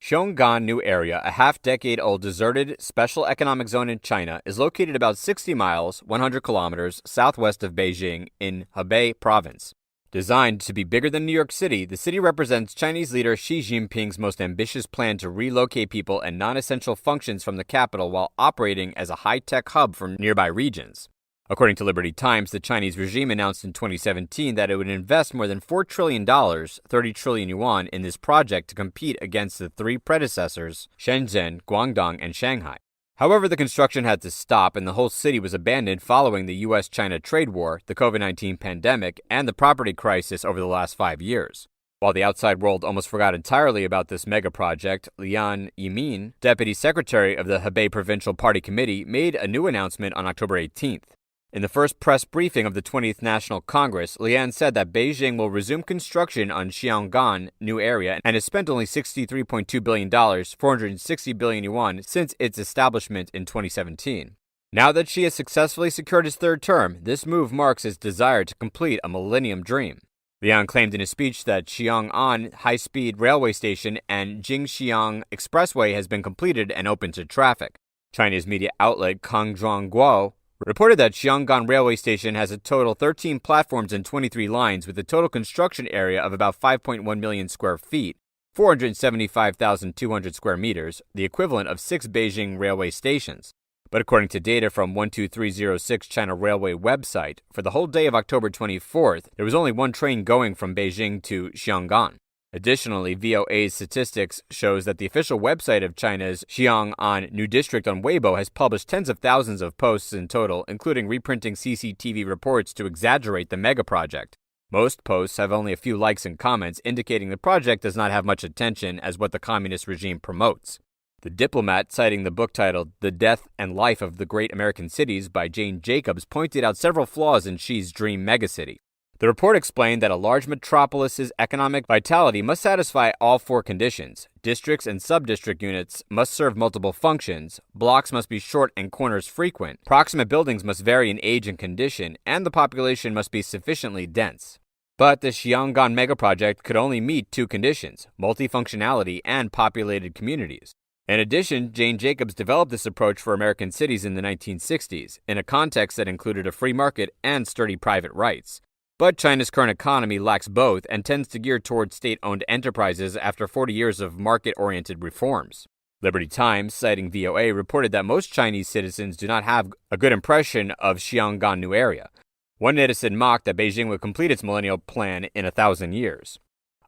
Xiong'an New Area, a half-decade-old deserted special economic zone in China, is located about 60 miles, 100 kilometers, southwest of Beijing in Hebei province. Designed to be bigger than New York City, the city represents Chinese leader Xi Jinping's most ambitious plan to relocate people and non-essential functions from the capital while operating as a high-tech hub for nearby regions. According to Liberty Times, the Chinese regime announced in 2017 that it would invest more than $4 trillion, 30 trillion yuan, in this project to compete against the three predecessors, Shenzhen, Guangdong, and Shanghai. However, the construction had to stop and the whole city was abandoned following the U.S.-China trade war, the COVID-19 pandemic, and the property crisis over the last 5 years. While the outside world almost forgot entirely about this mega project, Lian Yimin, deputy secretary of the Hebei Provincial Party Committee, made a new announcement on October 18th. In the first press briefing of the 20th National Congress, Lian said that Beijing will resume construction on Xiong'an New Area and has spent only $63.2 billion, 460 billion yuan, since its establishment in 2017. Now that Xi has successfully secured his third term, this move marks his desire to complete a millennium dream. Lian claimed in a speech that Xiong'an high-speed railway station and Jingxiang Expressway has been completed and open to traffic. Chinese media outlet Kangzhuangguo reported that Xiong'an Railway Station has a total 13 platforms and 23 lines with a total construction area of about 5.1 million square feet, 475,200 square meters, the equivalent of 6 Beijing railway stations. But according to data from 12306 China Railway website, for the whole day of October 24th, there was only one train going from Beijing to Xiong'an. Additionally, VOA's statistics shows that the official website of China's Xiong'an New District on Weibo has published tens of thousands of posts in total, including reprinting CCTV reports to exaggerate the mega project. Most posts have only a few likes and comments, indicating the project does not have much attention as what the communist regime promotes. The Diplomat, citing the book titled The Death and Life of the Great American Cities by Jane Jacobs, pointed out several flaws in Xi's dream megacity. The report explained that a large metropolis's economic vitality must satisfy all four conditions. Districts and sub-district units must serve multiple functions, blocks must be short and corners frequent, proximate buildings must vary in age and condition, and the population must be sufficiently dense. But the Xiong'an megaproject could only meet two conditions: multifunctionality and populated communities. In addition, Jane Jacobs developed this approach for American cities in the 1960s, in a context that included a free market and sturdy private rights. But China's current economy lacks both and tends to gear towards state-owned enterprises after 40 years of market-oriented reforms. Liberty Times, citing VOA, reported that most Chinese citizens do not have a good impression of Xiong'an New Area. One netizen mocked that Beijing would complete its millennial plan in 1,000 years.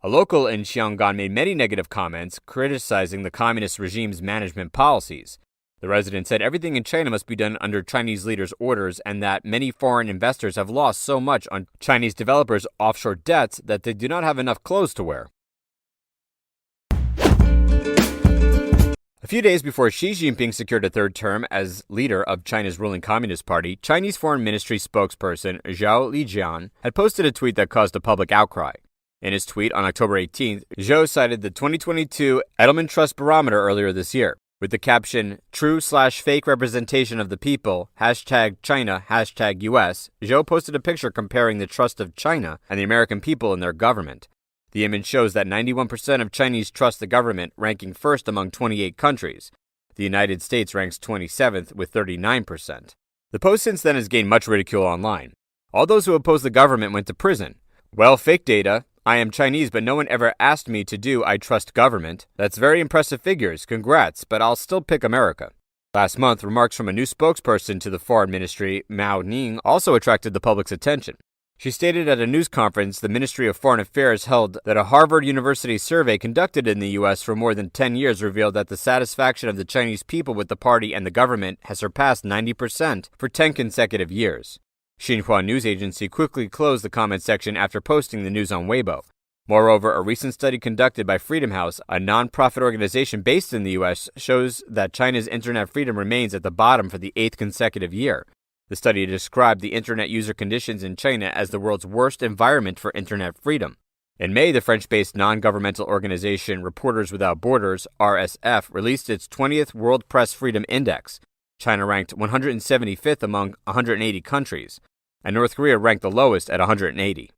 A local in Xiong'an made many negative comments, criticizing the communist regime's management policies. The resident said everything in China must be done under Chinese leaders' orders and that many foreign investors have lost so much on Chinese developers' offshore debts that they do not have enough clothes to wear. A few days before Xi Jinping secured a third term as leader of China's ruling Communist Party, Chinese Foreign Ministry spokesperson Zhao Lijian had posted a tweet that caused a public outcry. In his tweet on October 18th, Zhao cited the 2022 Edelman Trust Barometer earlier this year. With the caption, "True/fake representation of the people, #China, #US, Zhou posted a picture comparing the trust of China and the American people in their government. The image shows that 91% of Chinese trust the government, ranking first among 28 countries. The United States ranks 27th with 39%. The post since then has gained much ridicule online. All those who oppose the government went to prison. Well, fake data. I am Chinese, but no one ever asked me to do I trust government. That's very impressive figures. Congrats, but I'll still pick America." Last month, remarks from a new spokesperson to the Foreign Ministry, Mao Ning, also attracted the public's attention. She stated at a news conference the Ministry of Foreign Affairs held that a Harvard University survey conducted in the U.S. for more than 10 years revealed that the satisfaction of the Chinese people with the party and the government has surpassed 90% for 10 consecutive years. Xinhua news agency quickly closed the comment section after posting the news on Weibo. Moreover, a recent study conducted by Freedom House, a non-profit organization based in the U.S., shows that China's internet freedom remains at the bottom for the 8th consecutive year. The study described the internet user conditions in China as the world's worst environment for internet freedom. In May, the French-based non-governmental organization Reporters Without Borders, RSF, released its 20th World Press Freedom Index. China ranked 175th among 180 countries, and North Korea ranked the lowest at 180.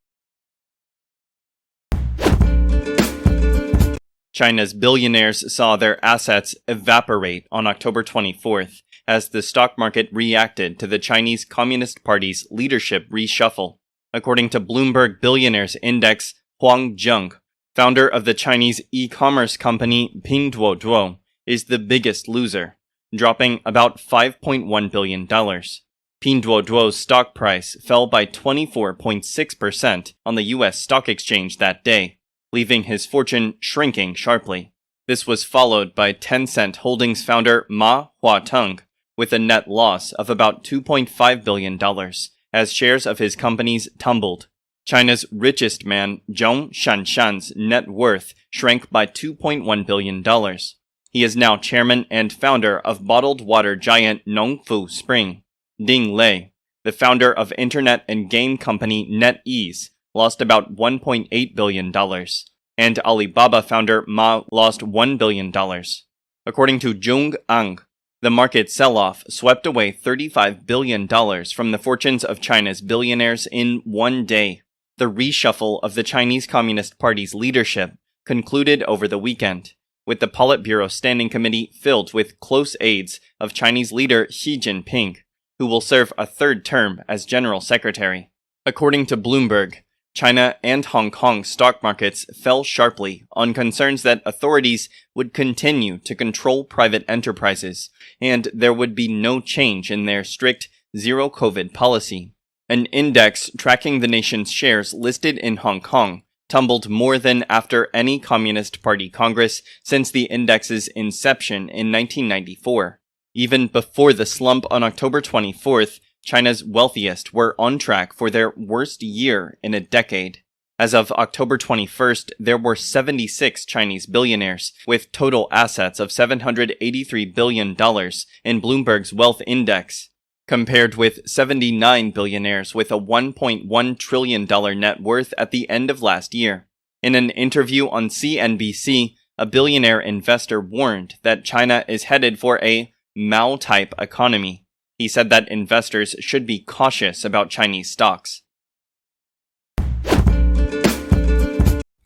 China's billionaires saw their assets evaporate on October 24th as the stock market reacted to the Chinese Communist Party's leadership reshuffle. According to Bloomberg Billionaires Index, Huang Zheng, founder of the Chinese e-commerce company Pinduoduo, is the biggest loser, dropping about $5.1 billion. Pinduoduo's stock price fell by 24.6% on the U.S. stock exchange that day, leaving his fortune shrinking sharply. This was followed by Tencent Holdings founder Ma Huateng, with a net loss of about $2.5 billion, as shares of his companies tumbled. China's richest man, Zhong Shanshan's net worth shrank by $2.1 billion. He is now chairman and founder of bottled water giant Nongfu Spring. Ding Lei, the founder of internet and game company NetEase, lost about $1.8 billion, and Alibaba founder Ma lost $1 billion. According to Zhong Ang, the market sell-off swept away $35 billion from the fortunes of China's billionaires in one day. The reshuffle of the Chinese Communist Party's leadership concluded over the weekend, with the Politburo Standing Committee filled with close aides of Chinese leader Xi Jinping, who will serve a third term as General Secretary. According to Bloomberg, China and Hong Kong stock markets fell sharply on concerns that authorities would continue to control private enterprises, and there would be no change in their strict zero-COVID policy. An index tracking the nation's shares listed in Hong Kong tumbled more than after any Communist Party Congress since the index's inception in 1994. Even before the slump on October 24th, China's wealthiest were on track for their worst year in a decade. As of October 21st, there were 76 Chinese billionaires, with total assets of $783 billion in Bloomberg's Wealth Index, compared with 79 billionaires with a $1.1 trillion net worth at the end of last year. In an interview on CNBC, a billionaire investor warned that China is headed for a Mao-type economy. He said that investors should be cautious about Chinese stocks.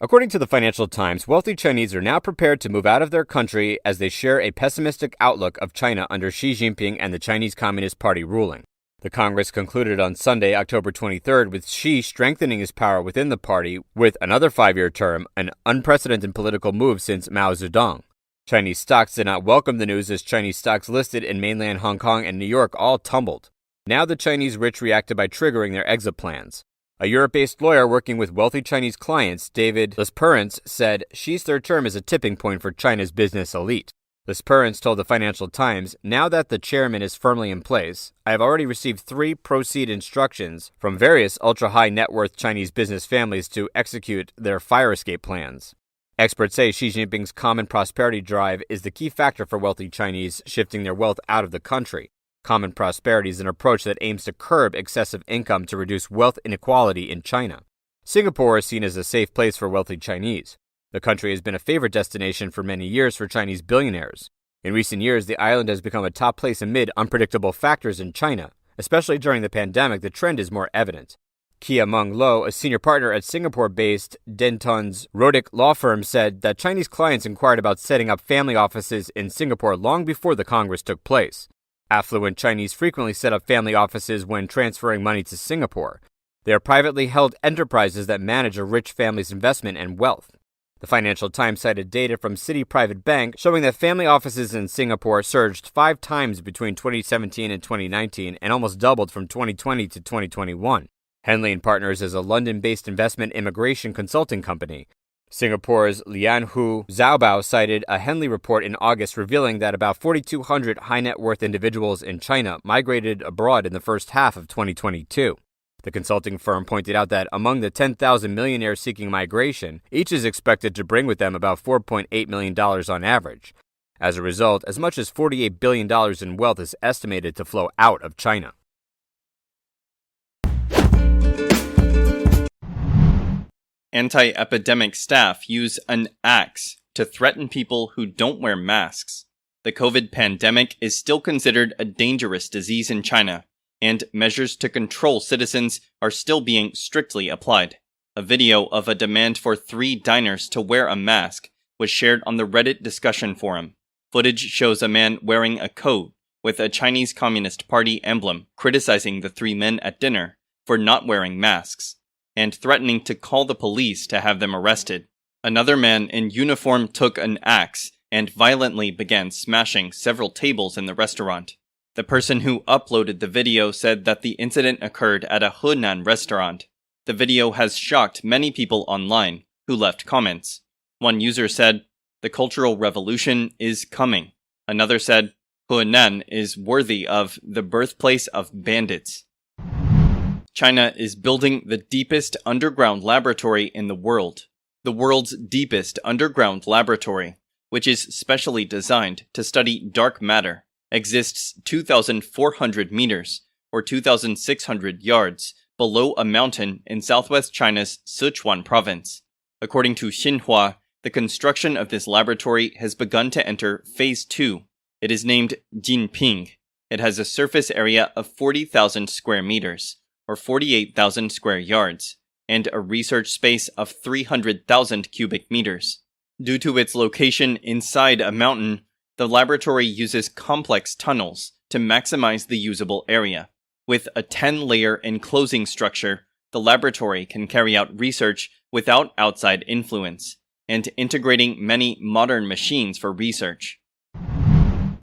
According to the Financial Times, wealthy Chinese are now prepared to move out of their country as they share a pessimistic outlook of China under Xi Jinping and the Chinese Communist Party ruling. The Congress concluded on Sunday, October 23rd, with Xi strengthening his power within the party with another 5-year term, an unprecedented political move since Mao Zedong. Chinese stocks did not welcome the news as Chinese stocks listed in mainland Hong Kong and New York all tumbled. Now the Chinese rich reacted by triggering their exit plans. A Europe-based lawyer working with wealthy Chinese clients, David Lesperance, said Xi's third term is a tipping point for China's business elite. Lesperance told the Financial Times, "Now that the chairman is firmly in place, I have already received 3 proceed instructions from various ultra-high net worth Chinese business families to execute their fire escape plans." Experts say Xi Jinping's common prosperity drive is the key factor for wealthy Chinese shifting their wealth out of the country. Common prosperity is an approach that aims to curb excessive income to reduce wealth inequality in China. Singapore is seen as a safe place for wealthy Chinese. The country has been a favorite destination for many years for Chinese billionaires. In recent years, the island has become a top place amid unpredictable factors in China. Especially during the pandemic, the trend is more evident. Kia Mung Lo, a senior partner at Singapore-based Denton's Rodick law firm, said that Chinese clients inquired about setting up family offices in Singapore long before the Congress took place. Affluent Chinese frequently set up family offices when transferring money to Singapore. They are privately held enterprises that manage a rich family's investment and wealth. The Financial Times cited data from Citi Private Bank showing that family offices in Singapore surged 5 times between 2017 and 2019 and almost doubled from 2020 to 2021. Henley & Partners is a London-based investment immigration consulting company. Singapore's Lianhu Zhaobao cited a Henley report in August revealing that about 4,200 high-net-worth individuals in China migrated abroad in the first half of 2022. The consulting firm pointed out that among the 10,000 millionaires seeking migration, each is expected to bring with them about $4.8 million on average. As a result, as much as $48 billion in wealth is estimated to flow out of China. Anti-epidemic staff use an axe to threaten people who don't wear masks. The COVID pandemic is still considered a dangerous disease in China, and measures to control citizens are still being strictly applied. A video of a demand for 3 diners to wear a mask was shared on the Reddit discussion forum. Footage shows a man wearing a coat with a Chinese Communist Party emblem criticizing the three men at dinner for not wearing masks and threatening to call the police to have them arrested. Another man in uniform took an axe and violently began smashing several tables in the restaurant. The person who uploaded the video said that the incident occurred at a Henan restaurant. The video has shocked many people online who left comments. One user said, "The Cultural Revolution is coming." Another said, "Henan is worthy of the birthplace of bandits." China is building the deepest underground laboratory in the world. The world's deepest underground laboratory, which is specially designed to study dark matter, exists 2,400 meters, or 2,600 yards, below a mountain in southwest China's Sichuan province. According to Xinhua, the construction of this laboratory has begun to enter Phase 2. It is named Jinping. It has a surface area of 40,000 square meters, or 48,000 square yards, and a research space of 300,000 cubic meters. Due to its location inside a mountain, the laboratory uses complex tunnels to maximize the usable area. With a 10-layer enclosing structure, the laboratory can carry out research without outside influence, and integrating many modern machines for research.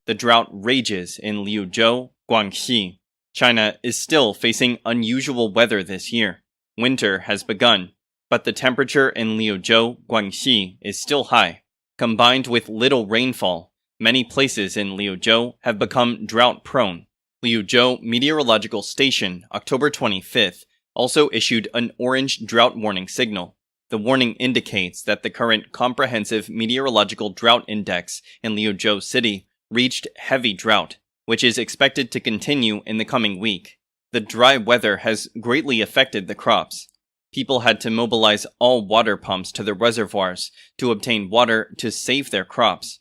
The drought rages in Liuzhou, Guangxi. China is still facing unusual weather this year. Winter has begun, but the temperature in Liuzhou, Guangxi is still high. Combined with little rainfall, many places in Liuzhou have become drought-prone. Liuzhou Meteorological Station, October 25th, also issued an orange drought warning signal. The warning indicates that the current comprehensive meteorological drought index in Liuzhou City reached heavy drought, which is expected to continue in the coming week. The dry weather has greatly affected the crops. People had to mobilize all water pumps to the reservoirs to obtain water to save their crops.